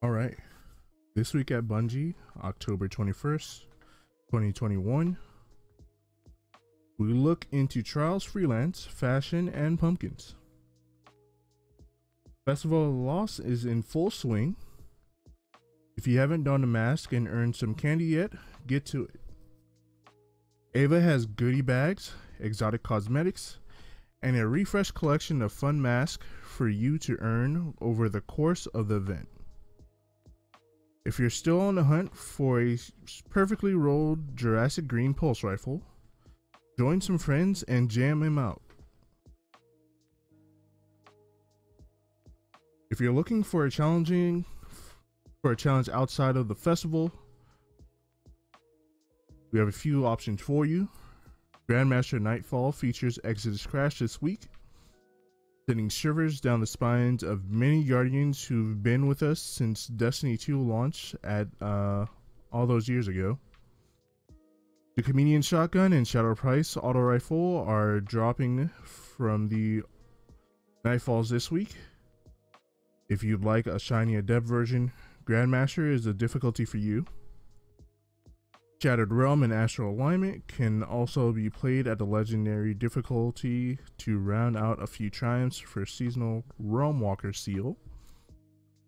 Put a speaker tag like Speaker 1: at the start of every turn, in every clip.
Speaker 1: All right. This week at Bungie, October 21st, 2021, we look into Trials Freelance, Fashion, and Pumpkins. Festival of the Lost is in full swing. If you haven't donned a mask and earned some candy yet, get to it. Ava has goodie bags, exotic cosmetics, and a refreshed collection of fun masks for you to earn over the course of the event. If you're still on the hunt for a perfectly rolled Jurassic Green pulse rifle, join some friends and jam him out. If you're looking for a challenge outside of the festival, we have a few options for you. Grandmaster Nightfall features Exodus Crash this week, sending shivers down the spines of many Guardians who've been with us since Destiny 2 launched at all those years ago. The Comedian Shotgun and Shadow Price Auto Rifle are dropping from the Nightfalls this week. If you'd like a shiny adept version, Grandmaster is the difficulty for you. Shattered Realm and Astral Alignment can also be played at the legendary difficulty to round out a few triumphs for seasonal Realm Walker seal.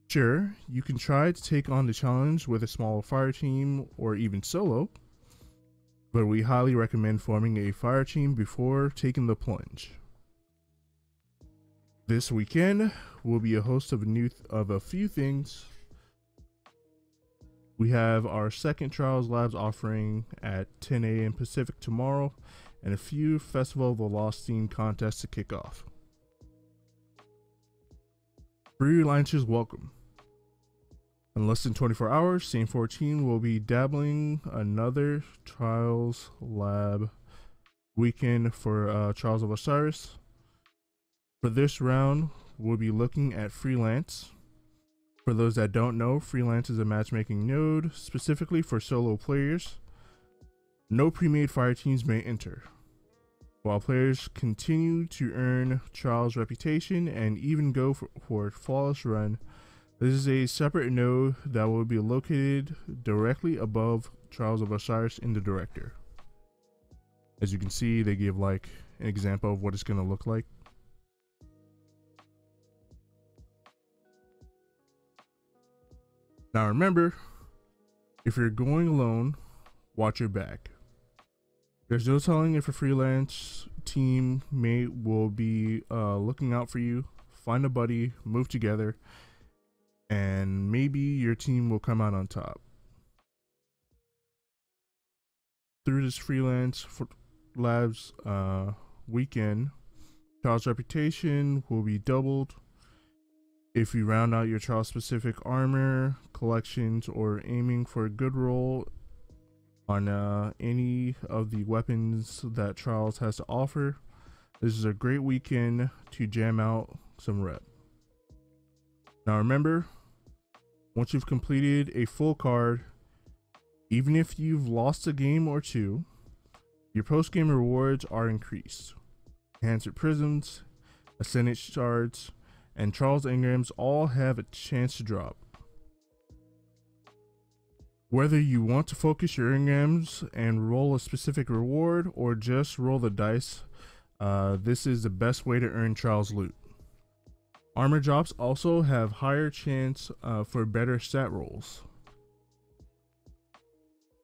Speaker 1: Sure, you can try to take on the challenge with a small fire team or even solo, but we highly recommend forming a fire team before taking the plunge. This weekend will be a host of a few things. We have our second Trials Labs offering at 10 a.m. Pacific tomorrow, and a few Festival of the Lost themed contests to kick off. Freelancers welcome. In less than 24 hours, Scene 14 will be dabbling another Trials Lab weekend for Trials of Osiris. For this round, we'll be looking at Freelance. For those that don't know, Freelance is a matchmaking node specifically for solo players. No pre-made fire teams may enter. While players continue to earn Trials reputation and even go for a flawless run, this is a separate node that will be located directly above Trials of Osiris in the director. As you can see, they give like an example of what it's going to look like. Now remember, if you're going alone, watch your back. There's no telling if a freelance teammate will be looking out for you. Find a buddy, move together, and maybe your team will come out on top. Through this Freelance Labs weekend, Trials reputation will be doubled. If you round out your Trials specific armor, collections, or aiming for a good roll on any of the weapons that Trials has to offer, this is a great weekend to jam out some rep. Now remember, once you've completed a full card, even if you've lost a game or two, your post-game rewards are increased. Enhanced Prisms, Ascendant Shards, and Trials engrams all have a chance to drop. Whether you want to focus your engrams and roll a specific reward or just roll the dice, this is the best way to earn Trials loot. Armor drops also have higher chance for better stat rolls.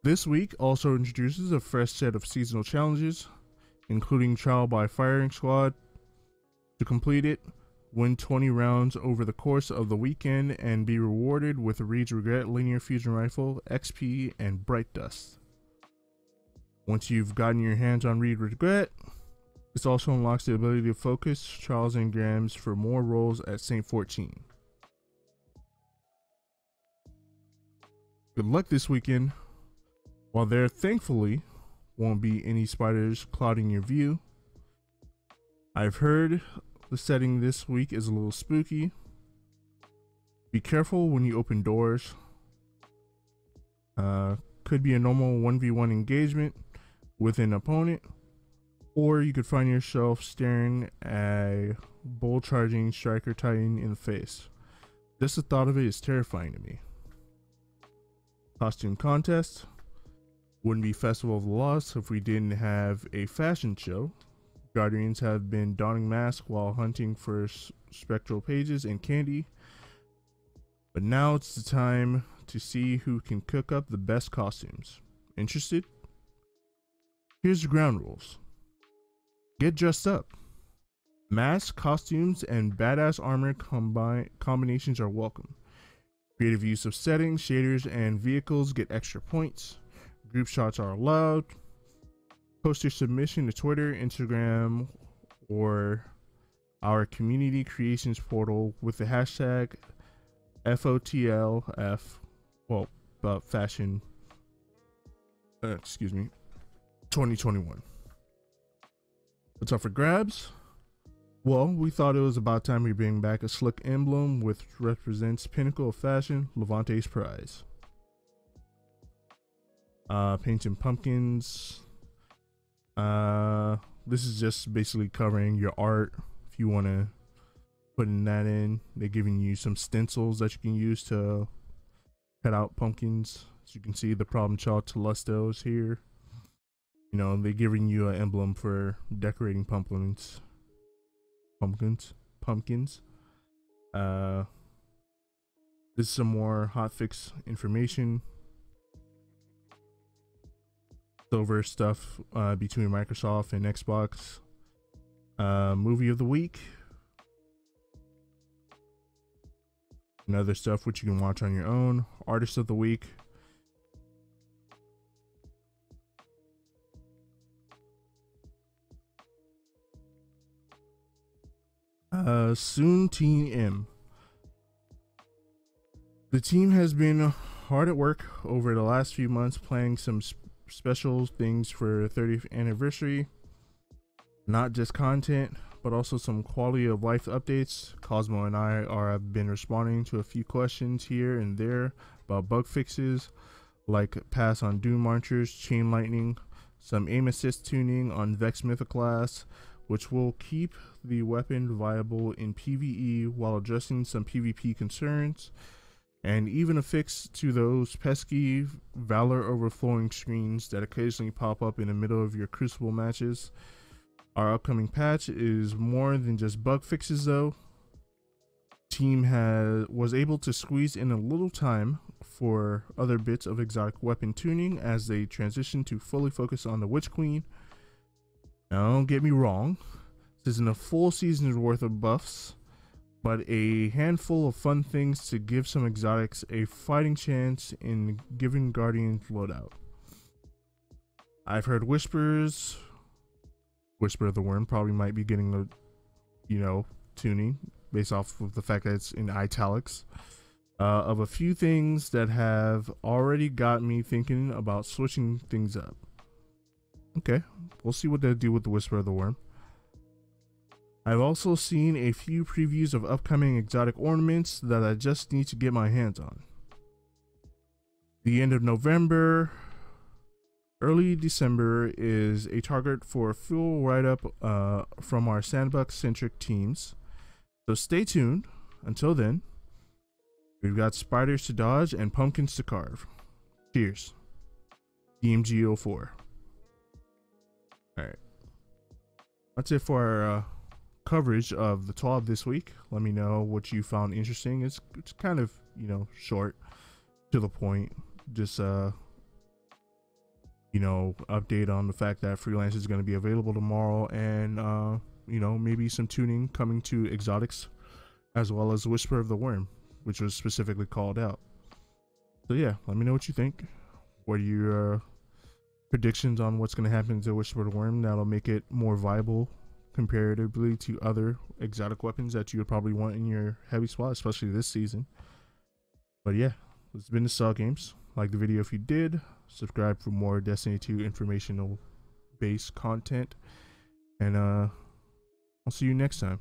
Speaker 1: This week also introduces a fresh set of seasonal challenges, including Trial by Firing Squad. To complete it, win 20 rounds over the course of the weekend and be rewarded with a Reed's Regret Linear Fusion Rifle, XP, and Bright Dust. Once you've gotten your hands on Reed's Regret, this also unlocks the ability to focus Trials engrams for more rolls at St. 14. Good luck this weekend. While there thankfully won't be any spiders clouding your view, I've heard the setting this week is a little spooky. Be careful when you open doors. Could be a normal 1v1 engagement with an opponent, or you could find yourself staring a bull charging striker titan in the face. Just the thought of it is terrifying to me. Costume contest. Wouldn't be Festival of the Lost if we didn't have a fashion show. Guardians have been donning masks while hunting for spectral pages and candy. But now it's the time to see who can cook up the best costumes. Interested? Here's the ground rules. Get dressed up. Masks, costumes, and badass armor combinations are welcome. Creative use of settings, shaders, and vehicles get extra points. Group shots are allowed. Post your submission to Twitter, Instagram, or our community creations portal with the hashtag FOTLF, fashion, 2021. What's up for grabs? Well, we thought it was about time we bring back a slick emblem which represents pinnacle of fashion, Levante's prize. Painting pumpkins. This is just basically covering your art. If you want to putting that in, they're giving you some stencils that you can use to cut out pumpkins. As you can see, the problem child Telestos here. You know, they're giving you an emblem for decorating pumpkins. This is some more hotfix information. Over stuff between Microsoft and Xbox. Movie of the week. And other stuff which you can watch on your own. Artist of the week. Soon Teen M. The team has been hard at work over the last few months planning some special things for 30th anniversary. Not just content, but also some quality of life updates. Cosmo and I have been responding to a few questions here and there about bug fixes, like pass on Doom Marchers, Chain Lightning, some aim assist tuning on Vex Mythoclast, which will keep the weapon viable in PvE while addressing some PvP concerns, and even a fix to those pesky Valor overflowing screens that occasionally pop up in the middle of your Crucible matches. Our upcoming patch is more than just bug fixes though. Team was able to squeeze in a little time for other bits of exotic weapon tuning as they transition to fully focus on the Witch Queen. Now don't get me wrong, this isn't a full season's worth of buffs, but a handful of fun things to give some exotics a fighting chance in giving Guardians loadout. I've heard whispers, Whisper of the Worm probably might be getting the, tuning based off of the fact that it's in italics, of a few things that have already got me thinking about switching things up. Okay, we'll see what they do with the Whisper of the Worm. I've also seen a few previews of upcoming exotic ornaments that I just need to get my hands on. The end of November, early December is a target for a full write-up from our sandbox-centric teams. So stay tuned. Until then, we've got spiders to dodge and pumpkins to carve. Cheers. DMG04. Alright. That's it for our coverage of the TWAB this week. Let me know what you found interesting. It's kind of, short, to the point. Just update on the fact that Freelancers is going to be available tomorrow, and maybe some tuning coming to exotics, as well as Whisper of the Worm, which was specifically called out. So yeah, let me know what you think. What are your predictions on what's going to happen to Whisper of the Worm that'll make it more viable comparatively to other exotic weapons that you would probably want in your heavy spot, especially this season. But yeah, it's been the Saw Games. Like the video if you did. Subscribe for more Destiny 2 informational based content. And I'll see you next time.